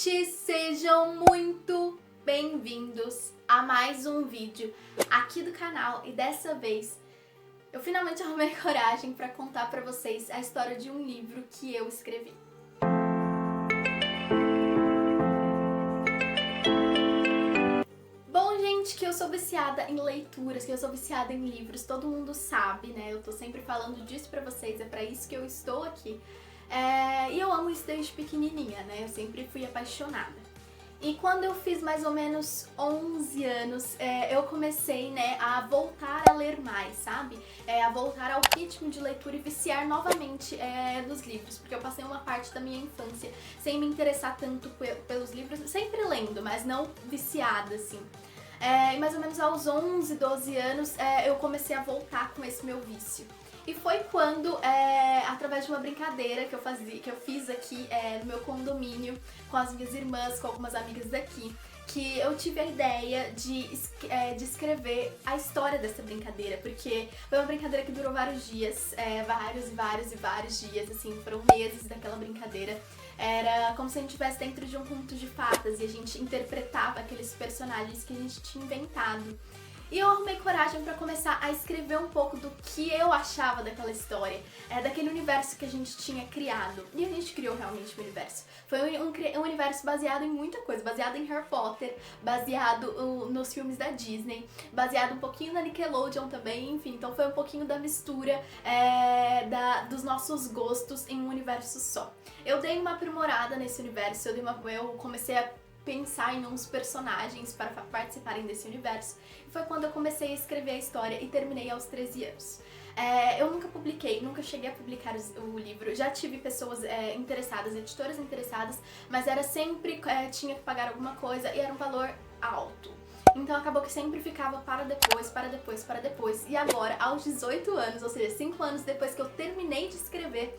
gente! Sejam muito bem-vindos a mais um vídeo aqui do canal e dessa vez eu finalmente arrumei coragem para contar para vocês a história de um livro que eu escrevi. Bom, gente, que eu sou viciada em leituras, que eu sou viciada em livros, todo mundo sabe, né? Eu tô sempre falando disso pra vocês, é pra isso que eu estou aqui. E eu amo isso desde pequenininha, né? Eu sempre fui apaixonada. E quando eu fiz mais ou menos 11 anos, eu comecei, né, a voltar a ler mais, sabe? A voltar ao ritmo de leitura e viciar novamente nos livros, porque eu passei uma parte da minha infância sem me interessar tanto pelos livros, sempre lendo, mas não viciada, assim. E mais ou menos aos 11, 12 anos, eu comecei a voltar com esse meu vício. E foi quando, através de uma brincadeira que eu fiz aqui no meu condomínio, com as minhas irmãs, com algumas amigas daqui, que eu tive a ideia de escrever a história dessa brincadeira, porque foi uma brincadeira que durou vários dias, vários dias, assim, foram meses daquela brincadeira. Era como se a gente estivesse dentro de um conto de fadas e a gente interpretava aqueles personagens que a gente tinha inventado. E eu arrumei coragem pra começar a escrever um pouco do que eu achava daquela história, daquele universo que a gente tinha criado. E a gente criou realmente um universo. Foi um universo baseado em muita coisa, baseado em Harry Potter, baseado nos filmes da Disney, baseado um pouquinho na Nickelodeon também, enfim. Então foi um pouquinho da mistura dos nossos gostos em um universo só. Eu dei uma aprimorada nesse universo, eu comecei a pensar em uns personagens para participarem desse universo. E foi quando eu comecei a escrever a história e terminei aos 13 anos. Eu nunca publiquei, nunca cheguei a publicar o livro. Já tive pessoas interessadas, editoras interessadas, mas era sempre, tinha que pagar alguma coisa e era um valor alto. Então acabou que sempre ficava para depois. E agora, aos 18 anos, ou seja, 5 anos depois que eu terminei de escrever,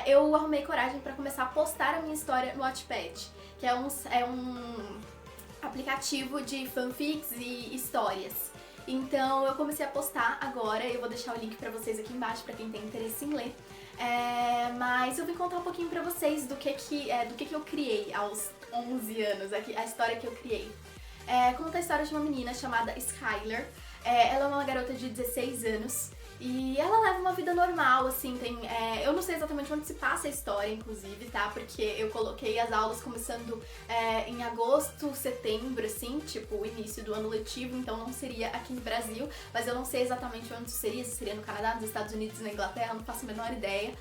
eu arrumei coragem para começar a postar a minha história no Wattpad, que é um aplicativo de fanfics e histórias. Então eu comecei a postar agora, eu vou deixar o link pra vocês aqui embaixo pra quem tem interesse em ler. Mas eu vim contar um pouquinho pra vocês do que eu criei aos 11 anos, a história que eu criei. Conta a história de uma menina chamada Skylar. Ela é uma garota de 16 anos. E ela leva uma vida normal, assim, eu não sei exatamente onde se passa a história, inclusive, tá? Porque eu coloquei as aulas começando em agosto, setembro, assim, tipo, o início do ano letivo, então não seria aqui no Brasil, mas eu não sei exatamente onde seria, se seria no Canadá, nos Estados Unidos, na Inglaterra, não faço a menor ideia.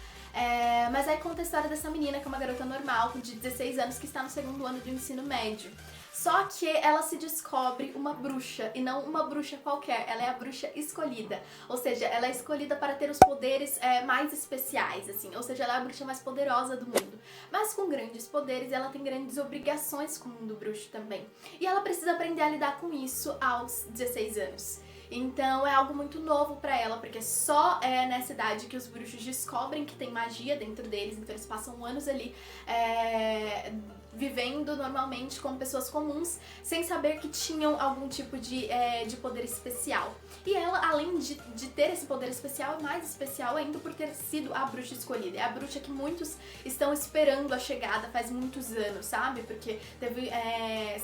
Mas aí conta a história dessa menina, que é uma garota normal, de 16 anos, que está no segundo ano do ensino médio. Só que ela se descobre uma bruxa, e não uma bruxa qualquer, ela é a bruxa escolhida. Ou seja, ela é escolhida para ter os poderes mais especiais, assim. Ou seja, ela é a bruxa mais poderosa do mundo. Mas com grandes poderes, ela tem grandes obrigações com o mundo bruxo também. E ela precisa aprender a lidar com isso aos 16 anos. Então é algo muito novo pra ela, porque só nessa idade que os bruxos descobrem que tem magia dentro deles, então eles passam anos ali vivendo normalmente como pessoas comuns, sem saber que tinham algum tipo de poder especial. E ela, além de ter esse poder especial, é mais especial ainda por ter sido a bruxa escolhida. É a bruxa que muitos estão esperando a chegada faz muitos anos, sabe? Porque teve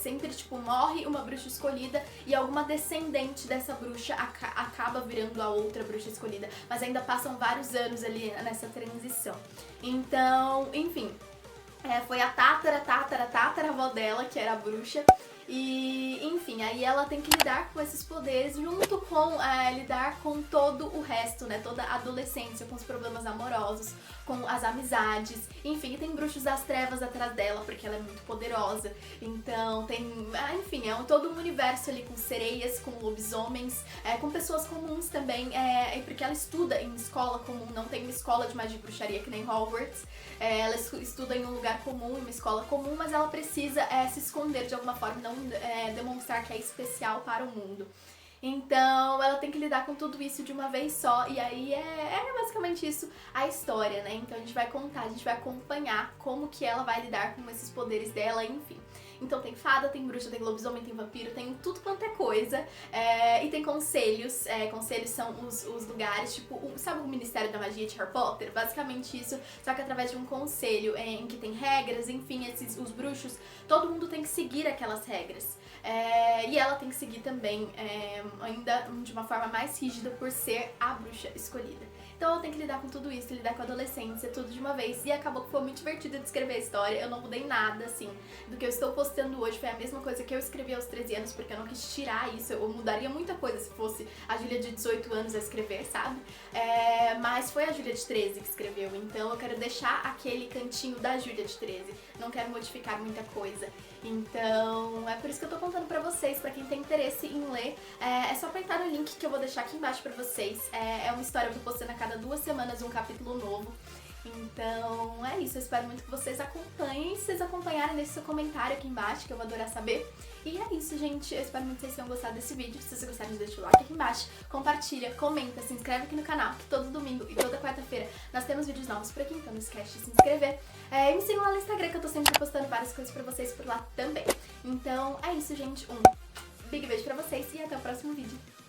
sempre, tipo, morre uma bruxa escolhida e alguma descendente dessa bruxa acaba virando a outra bruxa escolhida. Mas ainda passam vários anos ali nessa transição. Então, enfim, foi a tataravó dela que era a bruxa. E, enfim, aí ela tem que lidar com esses poderes junto com lidar com todo o resto, né? Toda a adolescência, com os problemas amorosos, com as amizades. Enfim, tem bruxos das trevas atrás dela, porque ela é muito poderosa. Então tem, enfim, todo um universo ali com sereias, com lobisomens, com pessoas comuns também. Porque ela estuda em escola comum, não tem uma escola de magia e bruxaria que nem Hogwarts. Ela estuda em um lugar comum, em uma escola comum, mas ela precisa se esconder de alguma forma, não demonstrar que é especial para o mundo. Então ela tem que lidar com tudo isso de uma vez só, e aí basicamente isso a história, né? Então a gente vai contar, a gente vai acompanhar como que ela vai lidar com esses poderes dela, enfim. Então tem fada, tem bruxa, tem lobisomem, tem vampiro, tem tudo quanto é coisa. E tem conselhos. Conselhos são os lugares, tipo, sabe o Ministério da Magia de Harry Potter? Basicamente isso, só que através de um conselho em que tem regras, enfim, os bruxos, todo mundo tem que seguir aquelas regras. E ela tem que seguir também, ainda de uma forma mais rígida por ser a bruxa escolhida. Então ela tem que lidar com tudo isso, lidar com a adolescência, tudo de uma vez. E acabou que foi muito divertido de escrever a história. Eu não mudei nada, assim, do que eu estou postando hoje. Foi a mesma coisa que eu escrevi aos 13 anos, porque eu não quis tirar isso. Eu mudaria muita coisa se fosse a Júlia de 18 anos a escrever, sabe? Mas foi a Júlia de 13 que escreveu. Então eu quero deixar aquele cantinho da Júlia de 13. Não quero modificar muita coisa. Então é por isso que eu tô contando pra vocês, pra quem tem interesse em ler, é só apertar no link que eu vou deixar aqui embaixo pra vocês. É uma história que eu tô postando a cada 2 semanas um capítulo novo. Então é isso, eu espero muito que vocês acompanhem. Se vocês acompanharem, deixe seu comentário aqui embaixo, que eu vou adorar saber. E é isso, gente, eu espero muito que vocês tenham gostado desse vídeo. Se vocês gostarem, deixa o like aqui embaixo, compartilha, comenta, se inscreve aqui no canal, que todo domingo e toda quarta-feira nós temos vídeos novos por aqui, então não esquece de se inscrever. E me sigam lá no Instagram, que eu tô sempre postando várias coisas pra vocês por lá também. Então é isso, gente, um big beijo pra vocês e até o próximo vídeo.